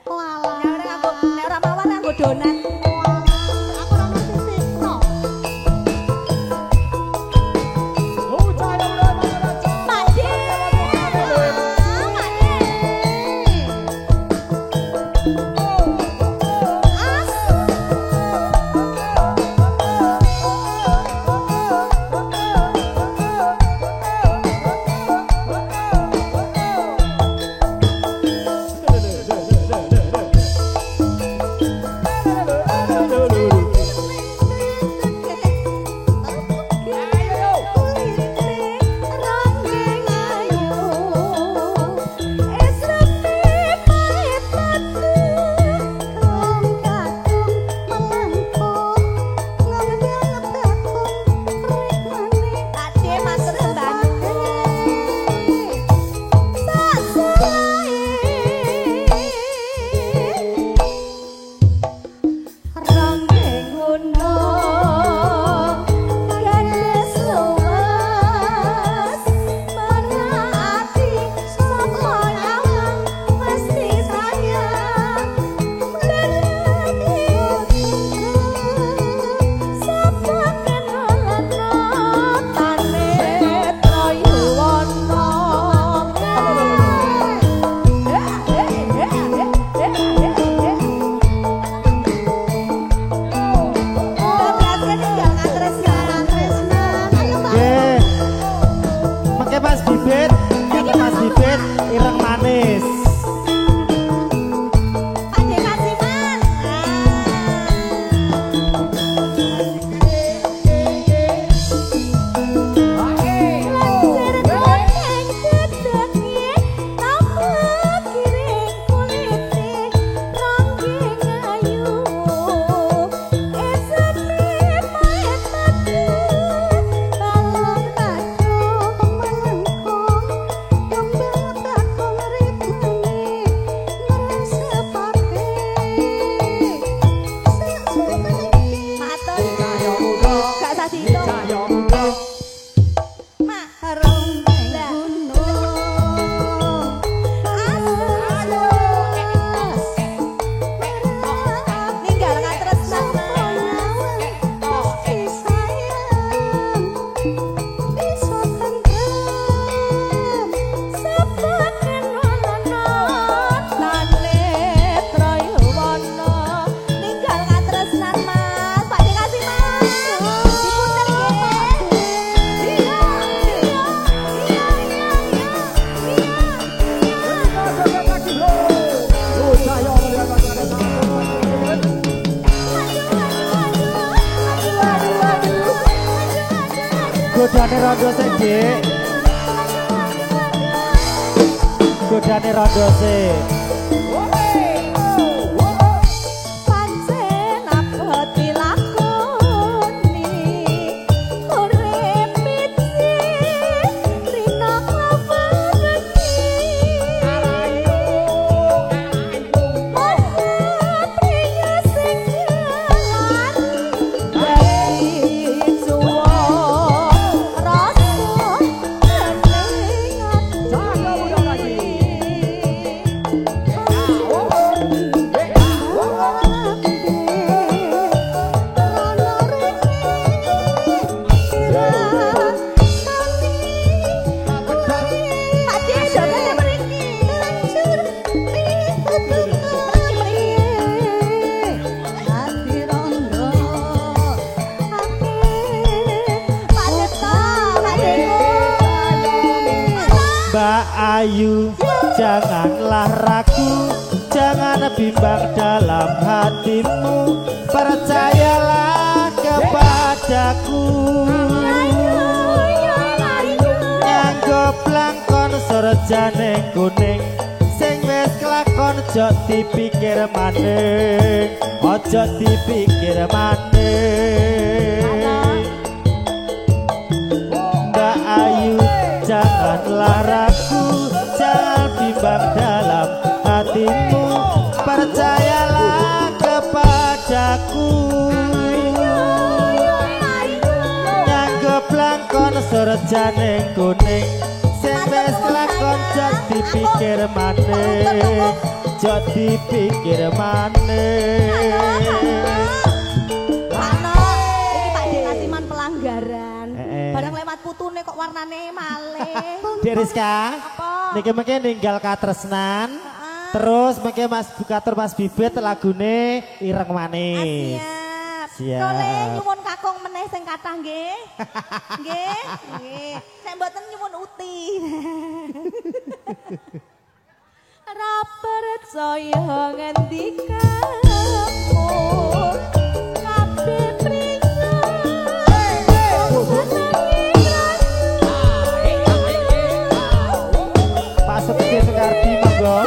Walah. Nek ora mawar nganggo donat. Aku ora ngerti TikTok. Pakde. Ireng manis. Godane rondo sik, Dik. Godane rondo sik. Mbak Ayu, janganlah ragu, jangan bimbang dalam hatimu, percayalah kepadaku. Nganggo blangkon surjane kuning, sing wis kelakon ojo dipikir maning, ojo dipikir maning. Mbak Ayu, janganlah ragu, jangan bimbang dalam hatimu, percayalah kepadaku. Nganggo blangkon surjane kuning, sing wis kelakon ojo dipikir maning, ojo dipikir maneh. Ano, iki Pak Dek Kasiman pelanggaran. Barang lewat putune kok warnane malih. Dek Rizka, Apa? niki mengke ninggal katresnan. Terus mengke Mas Bukatur Mas Bibit lagune ireng manis. Siap. Tole nyuwun kakung meneh sing kathah nggih. Nggih, nggih. Nek mboten nyuwun uti. Ora percaya ngendikamu. Kabeh Pak Septi Sekardi monggo.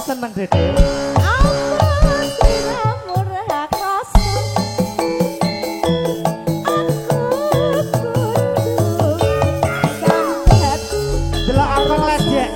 Seneng Dede. Delok abang ledek.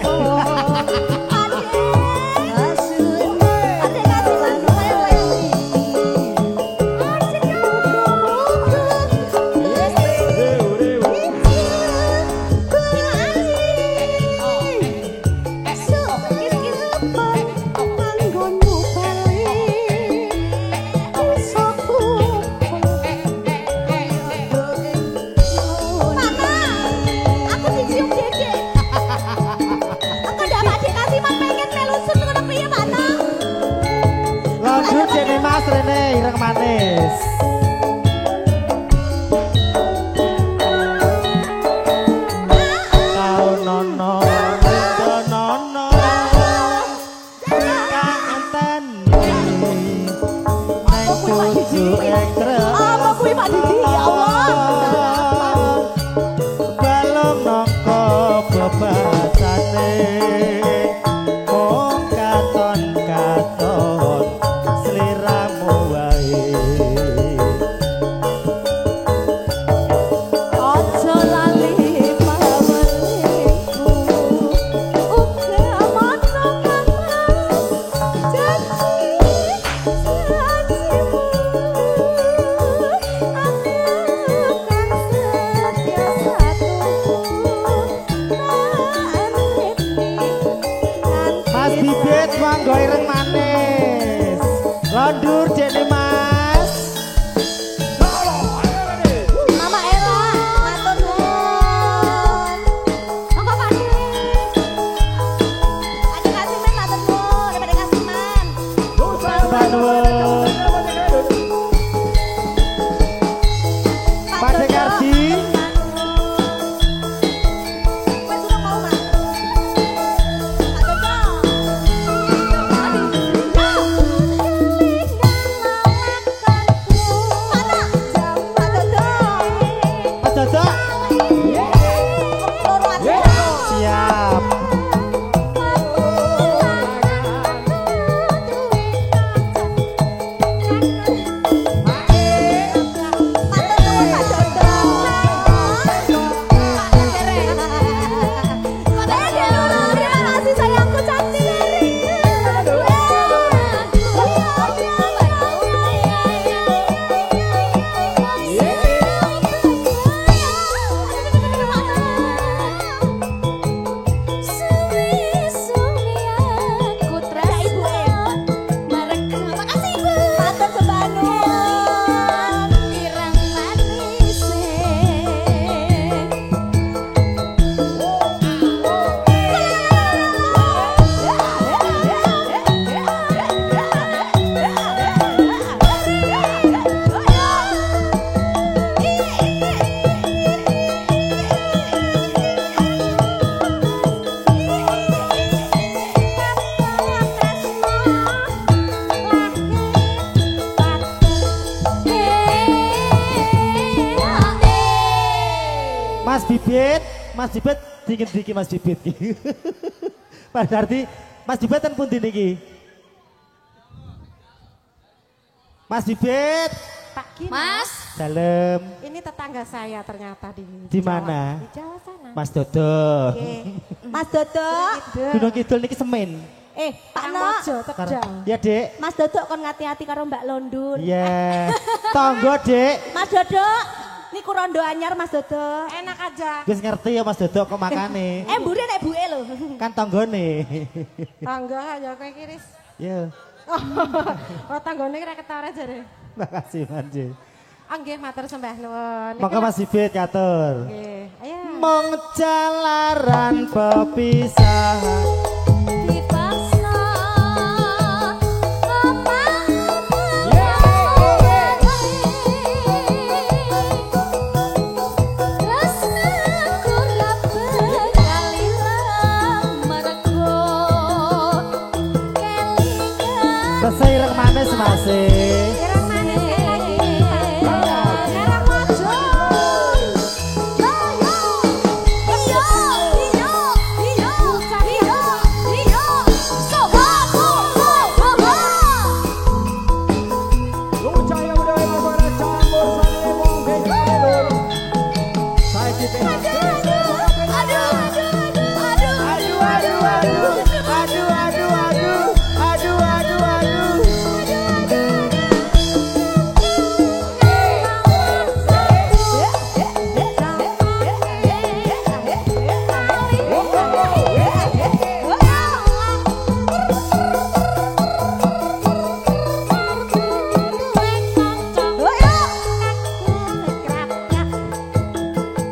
monggo ireng manis. Londur jene Mas. Mama Ella, matur nuwun. Monggo Pak Dik. Aja Kasiman matur nuwun, daripada Kasiman. Sembah nuwun. Pak Dekardi. Wes urung mau, Mak. Pak Dodo. Mas Dodo. Siap. Mas Bibit dikit-dikit Mas Bibit. Pak Dardi, Mas Bibit kan pundi niki? Mas Bibit. Pak Gina. Mas, Dalem. Ini tetangga saya ternyata di Di Jawa. mana? Di Jawa sana. Mas Dodo. Oke. Mas Dodo. Gunung Kidul niki semen. Pak Kang No. Mojo Tegal. Ya, Dek. Mas Dodo kon ngati-hati karo Mbak Londun. Iya. Tonggo, Dek. Mas Dodo, niku rondo anyar Mas Dodo. Enak aja. Wis ngerti ya Mas Dodo kok makane. Mburi nek buke lho. Kan tanggone. Tangga aja kowe kiris. Ya. Oh tanggane kira ketara jare. Makasih Manje. Oh nggih matur sembah nuwun. Maka Mas Bibit katur. Nggih. Ayo. Mong jalaran pepisahan. Dipaksa Selesai ireng manis masih. Ireng manis lagi. Merah mojo.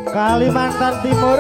Kalimantan Timur.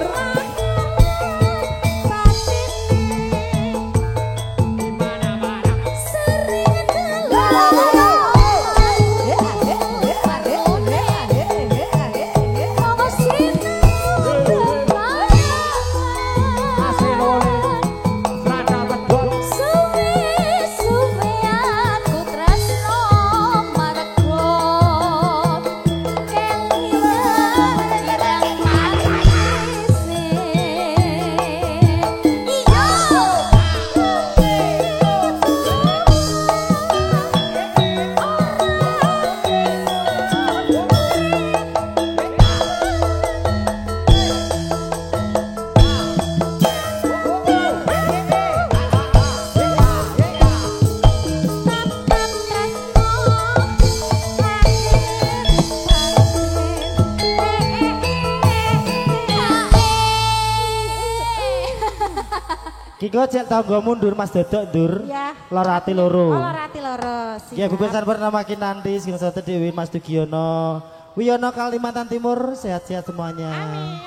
Kiko cek tangga mundur Mas Dodok dur. Ya. Loro ati loro. Oh, rati loro. Ya Bu Besan bernama Kinanti, Sing Soto Dewi, Mas Dugiono, Wiono Kalimantan Timur, sehat-sehat semuanya. Amin.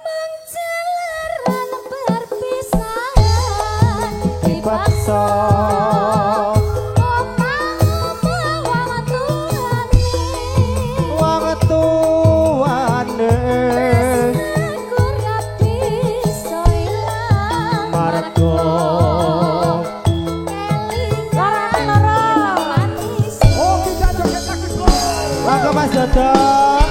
Menjalaran perpisahan Dipaksa wong tuane margo Mangga Mas Dodok.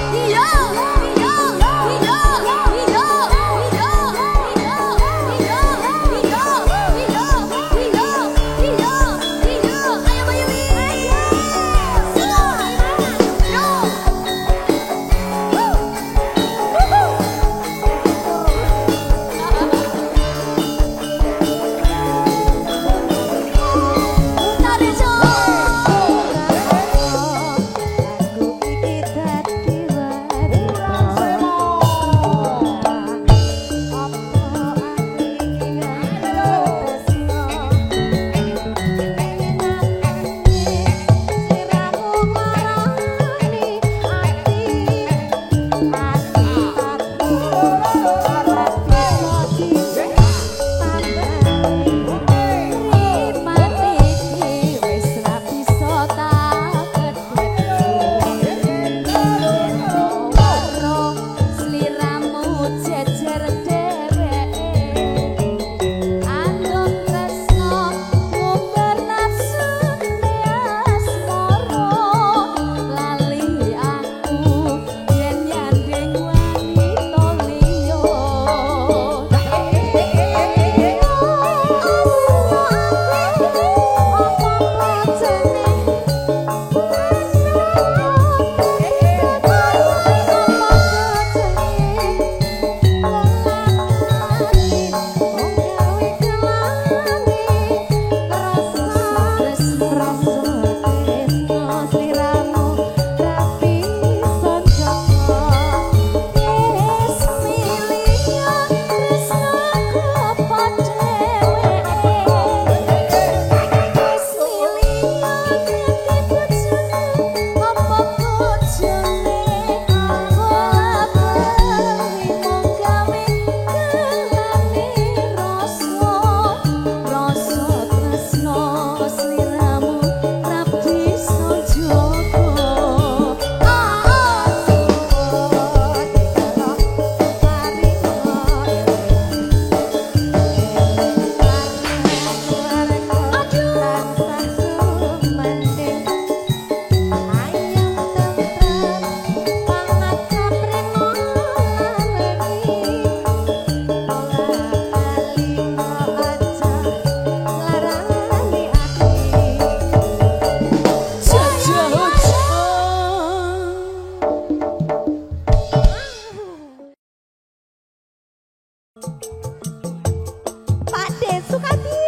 Pak De, Sukadi.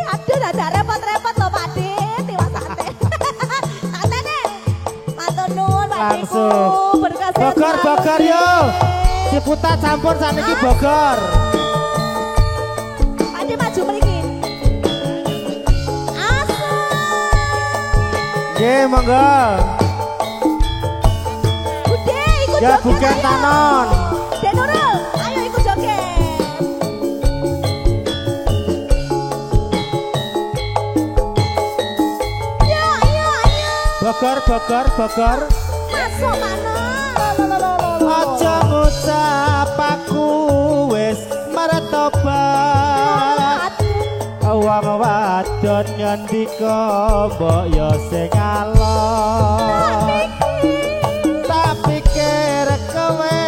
Aduh, ada repot-repot loh Pak De. Tiwas sate. Sate deh. Matur nuwun Pak Deku. Langsung. Berkesehatan. Bogor yo. Ciputat campur saniki Bogor. Pak De maju mriki. Nggih, monggo. Bude ikut Ya joget, bukan ayo. tanon. Den Nurul, ayo ikut joget. Bogor, Bogor, Bogor. Masuk mana? Aja ngucap aku wis meretobat. Wong wadon nyandika mbok ya sing alon. Tak pikir kowe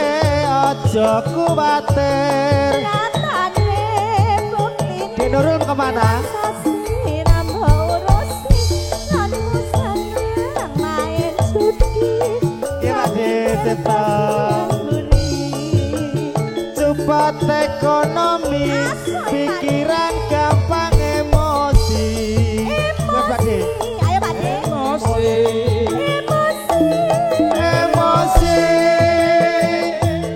aja kuwatir. Nyatane bukti Di Nurul kemana? sasi nambah urusi lan musana main judi. Kira ditetap cepat ekonomi, pikiran gampang emosi. Wes, Pak De. Ayo Pak De. Emosi. Emosi. Emosi.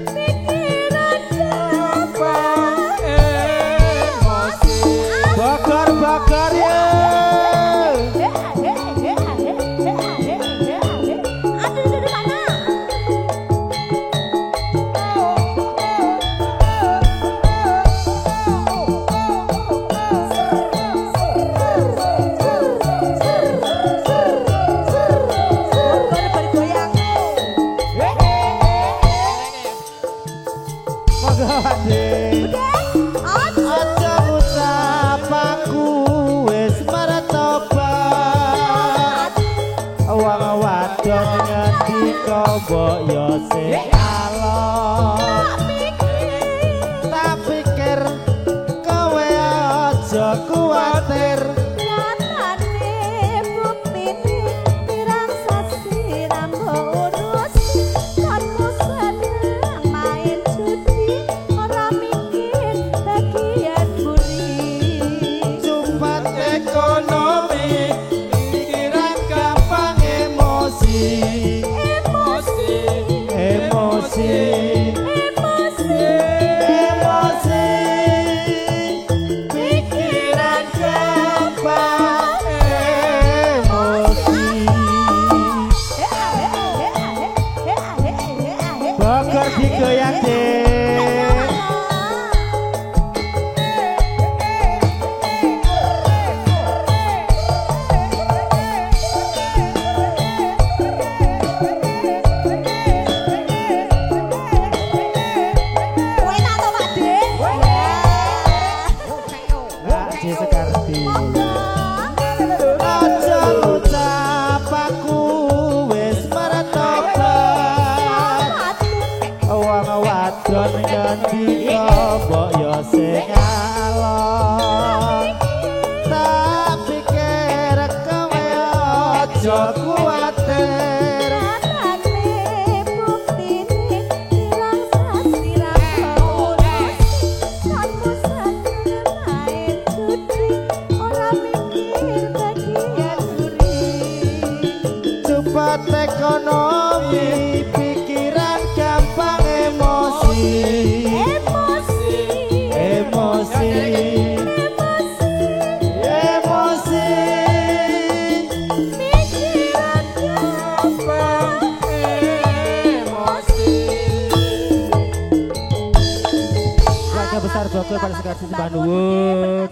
Pikiran gampang Monggo Pakde. Aja ngucap aku wis mertobat. Wong wadon ngendika mbok yo sing alon. Tak pikir kowe aja kuwatir. Ekonomi pikiran gampang emosi pikiran gampang emosi. Keluarga besar Bogor pada sekali sembah nuwun.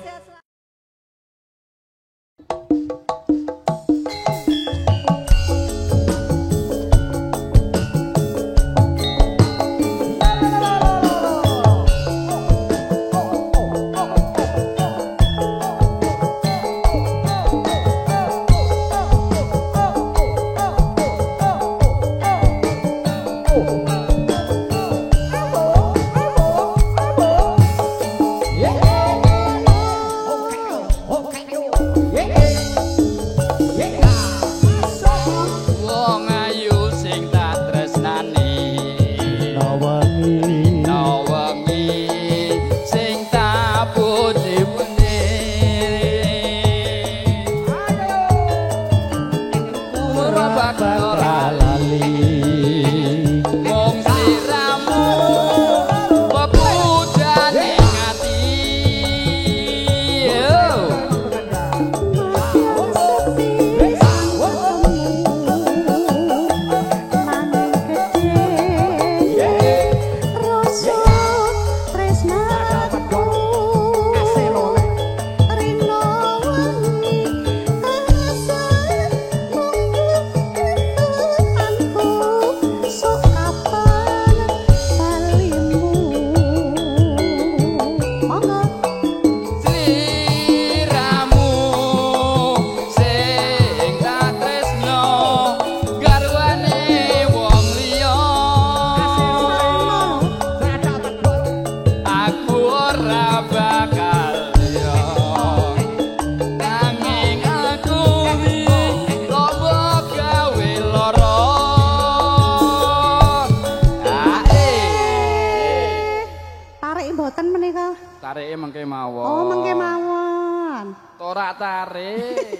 Tarike mengke mawon. Oh, mengke mawon. Torak tarik.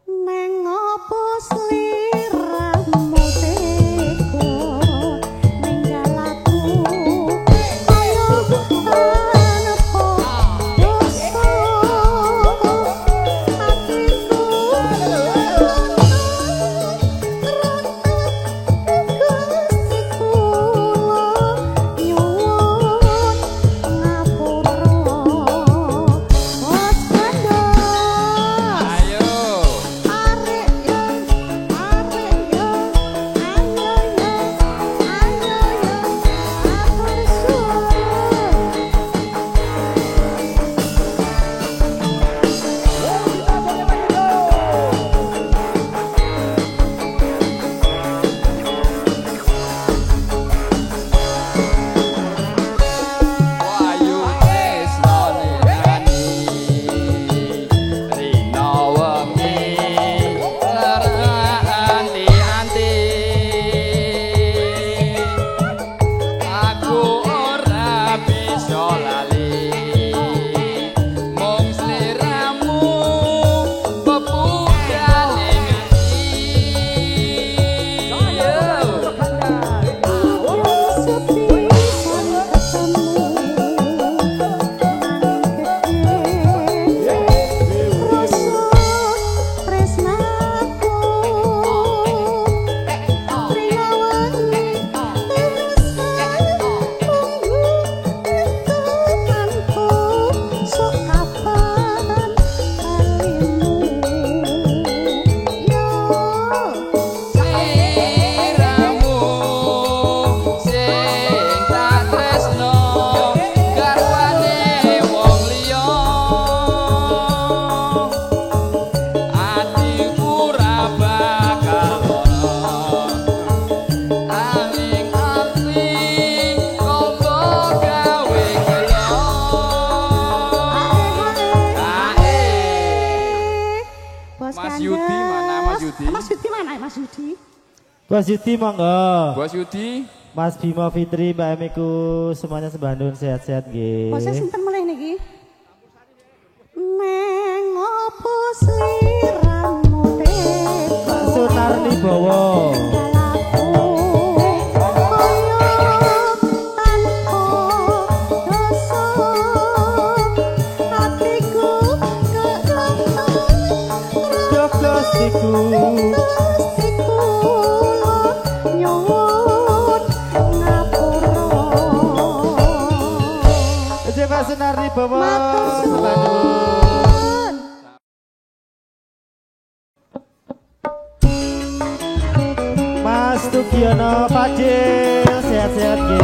Neng opo sliramu teko ninggal aku ayo tanpa dosa atiku Bos Yudi monggo. Bos Yudi. Mas Bimo Fitri, Mbak Emiku, semuanya sembandun sehat-sehat nggih. Bosnya sinten mulai niki? Neng opo sliramu teko Sunarni Bowo. Sunarni Bowo. Mas Tugiono Fadil, sehat-sehat nggih.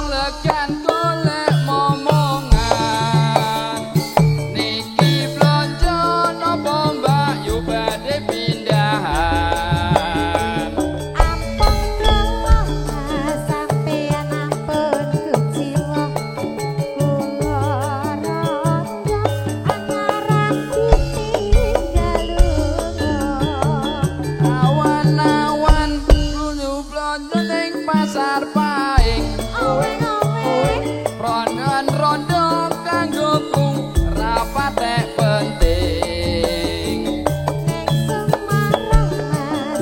wong legan golek momongan niki blonjo napa mbak yu badhe pindahan Ampun kula sampeyan ampun kuciwa kula rada angaraku tinggal lunga awan-awan lunyu blonjo ning pasar paing ronden rondo kanggo kung rapatek penting ning Semarang mas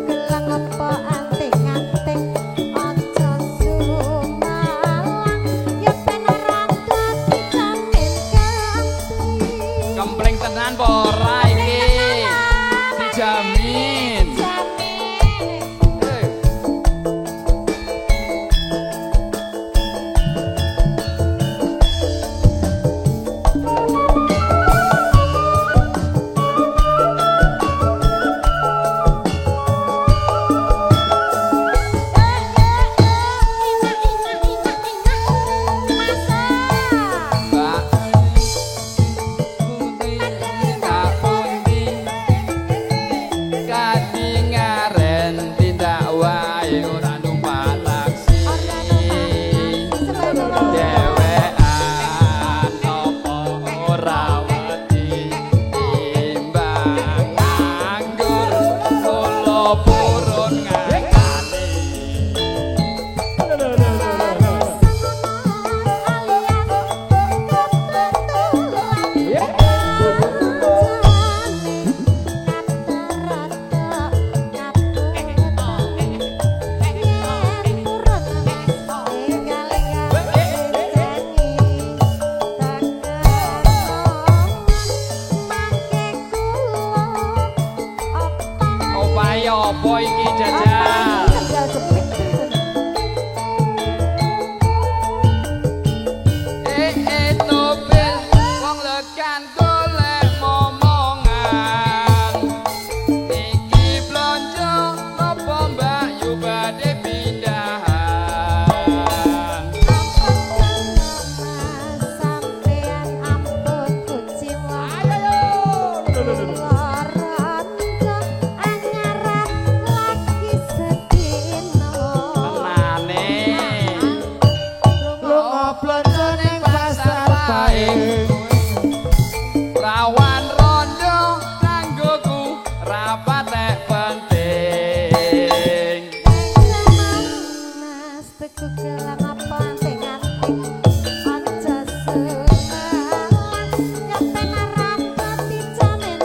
gelang apa anting-anting aja sumalang ya ben ora dadi jamin ganti kempleng tenan apa ora iki dijamin Mbak tak pundi kadingaren tindak wae ora numpak taksi dewean opo ora wedi timbang nganggur kula purun ngangkani Opahe apa iki jajal topel wong legan golek momongan niki blonjo napa mbak yu badhe pindahan sampeyan ampun kuciwa lagi sedina tenane Lunga blonjo ning pasar paing rawan rondo kanggoku rapatek penting mas teku gelang apa anting-anting aja sumalang ya ben ora dadi jamin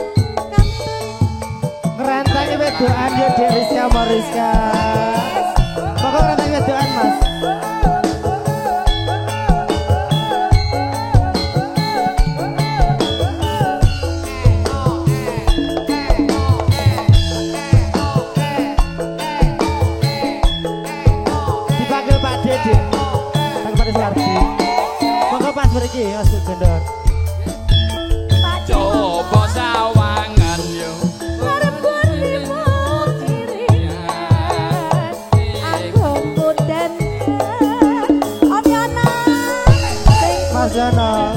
ganti ngerantangi wedokan yo Dek Rizka Mariska pokok ngerantangi wedokan mas dipanggil Pak Dede Pak Pada Sardi pokok pas beriki mas Gendor coba sawangan yo Mas Jono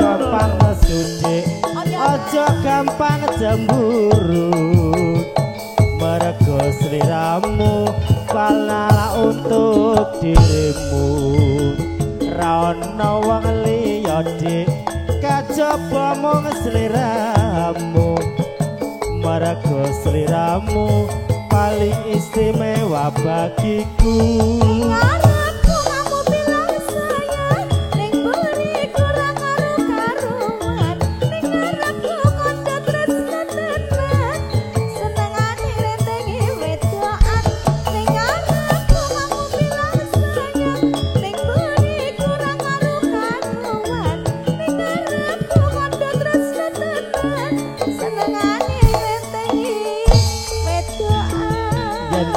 gampang ngesudik aja gampang cemburu mergo sliramu palala untuk dirimu ra ono wong liya dik kajaba mung sliramu mergo sliramu paling istimewa bagiku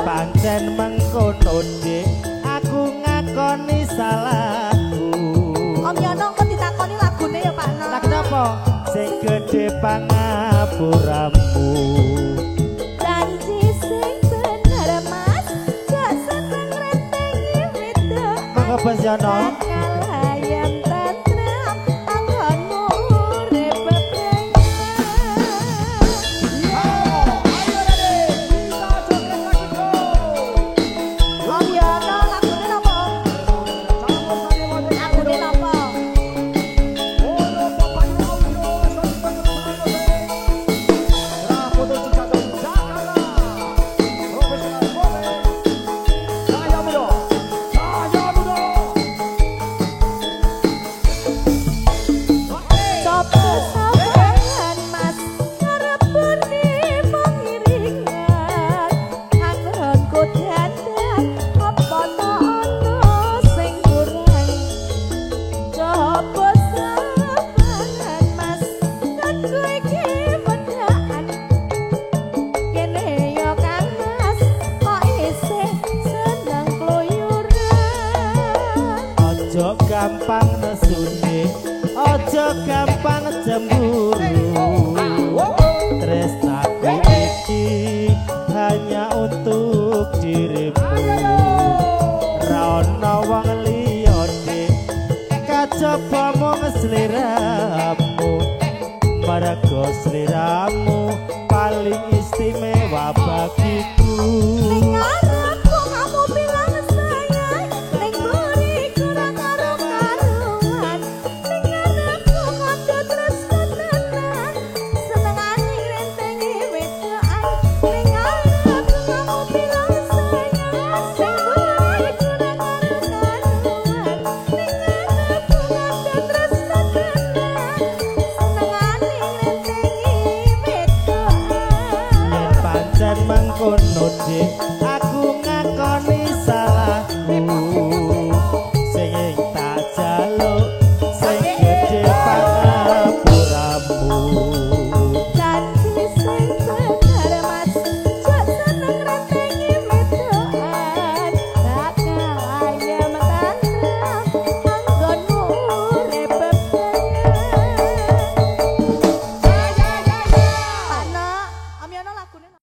pancen mengkono dik aku sing gedhe pangapuramu. Janji sing bener Mas, gak seneng rentengi wedok. Mangga Basyono. Kalayan tentrem, anggonmu urip bebengan. Om Yono, lagune napa? Lagune napa? Coba sawangan Mas, ngarepuni pengiringan. Anggonku dandan, apa ta ono sing kurang? Coba sawangan Mas, kan kowe iki medhakan. Kene yo Kang Mas, kok isih seneng kluyuran. Ojo gampang nesune, ojo gampang cemburu. Tresnaku iki hanya untuk dirimu. Ra ono wong liya Dik, kajaba mung sliramu. Mergo sliramu paling istimewa bagiku. Ning